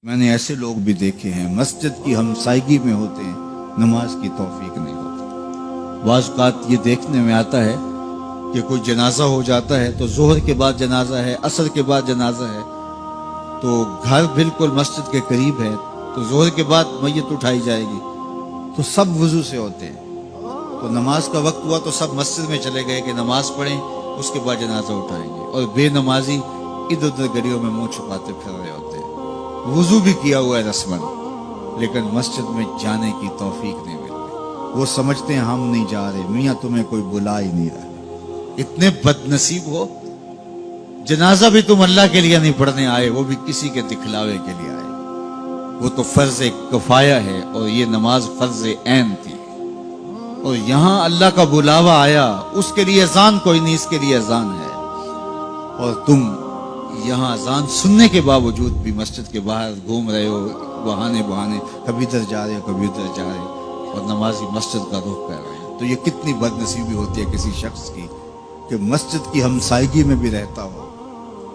میں نے ایسے لوگ بھی دیکھے ہیں مسجد کی ہمسائیگی میں ہوتے ہیں، نماز کی توفیق نہیں ہوتی۔ بعض اوقات یہ دیکھنے میں آتا ہے کہ کوئی جنازہ ہو جاتا ہے تو ظہر کے بعد جنازہ ہے، عصر کے بعد جنازہ ہے، تو گھر بالکل مسجد کے قریب ہے تو ظہر کے بعد میت اٹھائی جائے گی، تو سب وضو سے ہوتے ہیں، تو نماز کا وقت ہوا تو سب مسجد میں چلے گئے کہ نماز پڑھیں، اس کے بعد جنازہ اٹھائیں گے، اور بے نمازی ادھر ادھر گلیوں میں منہ چھپاتے پھر رہے ہوتے ہیں۔ وضو بھی کیا ہوا ہے رسمن، لیکن مسجد میں جانے کی توفیق نہیں ملتی۔ وہ سمجھتے ہیں ہم نہیں جا رہے، میاں تمہیں کوئی بلا ہی نہیں رہا۔ اتنے بد نصیب ہو، جنازہ بھی تم اللہ کے لیے نہیں پڑھنے آئے، وہ بھی کسی کے دکھلاوے کے لیے آئے۔ وہ تو فرض کفایہ ہے اور یہ نماز فرض عین تھی، اور یہاں اللہ کا بلاوا آیا، اس کے لیے اذان کوئی نہیں، اس کے لیے اذان ہے، اور تم یہاں اذان سننے کے باوجود بھی مسجد کے باہر گھوم رہے ہو، بہانے کبھی ادھر جا رہے ہو کبھی ادھر جا رہے ہو، اور نمازی مسجد کا رخ کر رہے ہیں۔ تو یہ کتنی بد نصیبی ہوتی ہے کسی شخص کی کہ مسجد کی ہمسائیگی میں بھی رہتا ہو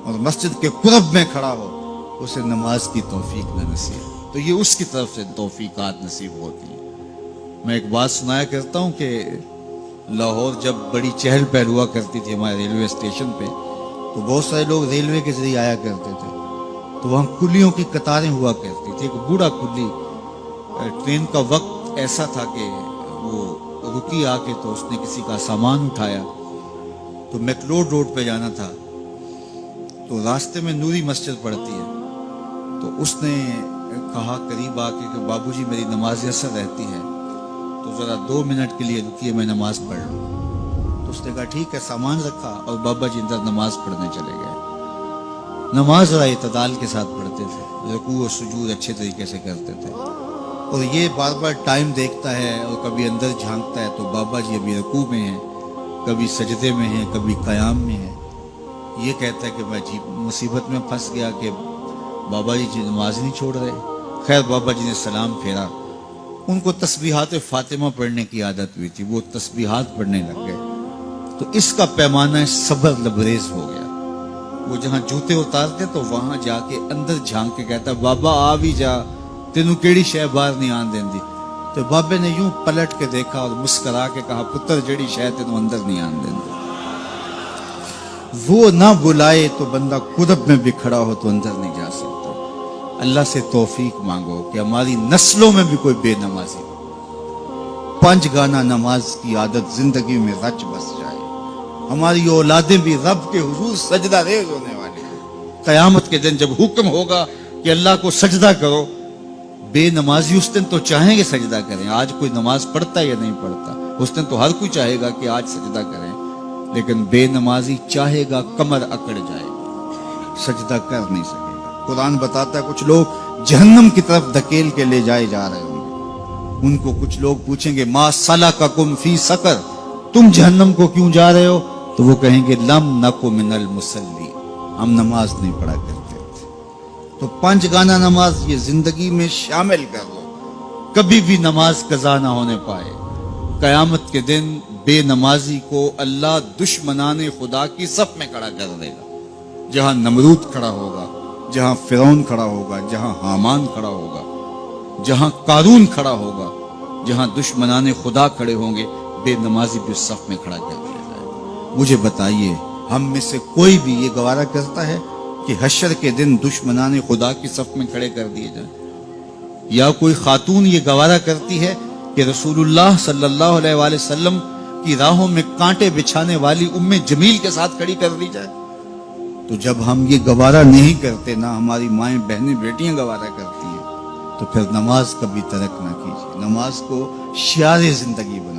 اور مسجد کے قرب میں کھڑا ہو، اسے نماز کی توفیق نہ نصیب، تو یہ اس کی طرف سے توفیقات نصیب ہوتی ہیں۔ میں ایک بات سنایا کرتا ہوں کہ لاہور جب بڑی چہل پہل ہوا کرتی تھی ہمارے ریلوے اسٹیشن پہ، تو بہت سارے لوگ ریلوے کے ذریعے آیا کرتے تھے، تو وہاں کلیوں کی قطاریں ہوا کرتی تھی۔ ایک بوڑھا کلی، ٹرین کا وقت ایسا تھا کہ وہ رکی آ کے، تو اس نے کسی کا سامان اٹھایا، تو میکلوڈ روڈ پہ جانا تھا، تو راستے میں نوری مسجد پڑتی ہے، تو اس نے کہا قریب آ کے کہ بابو جی میری نماز عصر رہتی ہے، تو ذرا 2 منٹ کے لیے رکیے، میں نماز پڑھ لوں۔ تو اس نے کہا ٹھیک ہے، سامان رکھا اور بابا جی اندر نماز پڑھنے چلے گئے۔ نماز ذرا اعتدال کے ساتھ پڑھتے تھے، رکوع و سجود اچھے طریقے سے کرتے تھے، اور یہ بار بار ٹائم دیکھتا ہے اور کبھی اندر جھانکتا ہے، تو بابا جی ابھی رکوع میں ہیں، کبھی سجدے میں ہیں، کبھی قیام میں ہیں۔ یہ کہتا ہے کہ میں عجیب مصیبت میں پھنس گیا کہ بابا جی نماز نہیں چھوڑ رہے۔ خیر بابا جی نے سلام پھیرا، ان کو تسبیحات فاطمہ پڑھنے کی عادت ہوئی تھی، وہ تسبیحات پڑھنے لگ گئے، تو اس کا پیمانہ صبر لبریز ہو گیا۔ وہ جہاں جوتے اتارتے تو وہاں جا کے اندر جھانک کے کہتا بابا آ بھی جا، تینوں کیڑی شے باہر نہیں آن دیندی۔ تو بابے نے یوں پلٹ کے دیکھا اور مسکرا کے کہا پتر جڑی شے تینوں اندر نہیں آن دیندی۔ وہ نہ بلائے تو بندہ قرب میں بھی کھڑا ہو تو اندر نہیں جا سکتا۔ اللہ سے توفیق مانگو کہ ہماری نسلوں میں بھی کوئی بے نمازی ہو، 5 گانا نماز کی عادت زندگی میں رچ بس جائے، ہماری اولادیں بھی رب کے حضور سجدہ ریز ہونے والی ہیں۔ قیامت کے دن جب حکم ہوگا کہ اللہ کو سجدہ کرو، بے نمازی اس دن تو چاہیں گے سجدہ کریں، آج کوئی نماز پڑھتا یا نہیں پڑھتا، اس دن تو ہر کوئی چاہے گا کہ آج سجدہ کریں، لیکن بے نمازی چاہے گا کمر اکڑ جائے گا، سجدہ کر نہیں سکے گا۔ قرآن بتاتا ہے کچھ لوگ جہنم کی طرف دھکیل کے لے جائے جا رہے ہوں گے، ان کو کچھ لوگ پوچھیں گے ما سلککم فی سقر، تم جہنم کو کیوں جا رہے ہو؟ تو وہ کہیں گے لم نک من المصلی، ہم نماز نہیں پڑھا کرتے تھے۔ تو 5 گانا نماز یہ زندگی میں شامل کر لو، کبھی بھی نماز قضا نہ ہونے پائے۔ قیامت کے دن بے نمازی کو اللہ دشمنان خدا کی صف میں کھڑا کر دے گا، جہاں نمرود کھڑا ہوگا، جہاں فرعون کھڑا ہوگا، جہاں حامان کھڑا ہوگا، جہاں قارون کھڑا ہوگا، جہاں دشمنان خدا کھڑے ہوں گے، بے نمازی بھی صف میں کھڑا کر دیا جائے گا۔ مجھے بتائیے ہم میں سے کوئی بھی یہ گوارہ کرتا ہے کہ حشر کے دن دشمنان خدا کی صف میں کھڑے کر دیے جائیں؟ یا کوئی خاتون یہ گوارہ کرتی ہے کہ رسول اللہ صلی اللہ علیہ وآلہ وسلم کی راہوں میں کانٹے بچھانے والی ام جمیل کے ساتھ کھڑی کر دی جائے؟ تو جب ہم یہ گوارہ نہیں کرتے، نہ ہماری مائیں بہنیں بیٹیاں گوارہ کرتی ہیں، تو پھر نماز کبھی ترک نہ کیجیے، نماز کو شعار زندگی بنائیے۔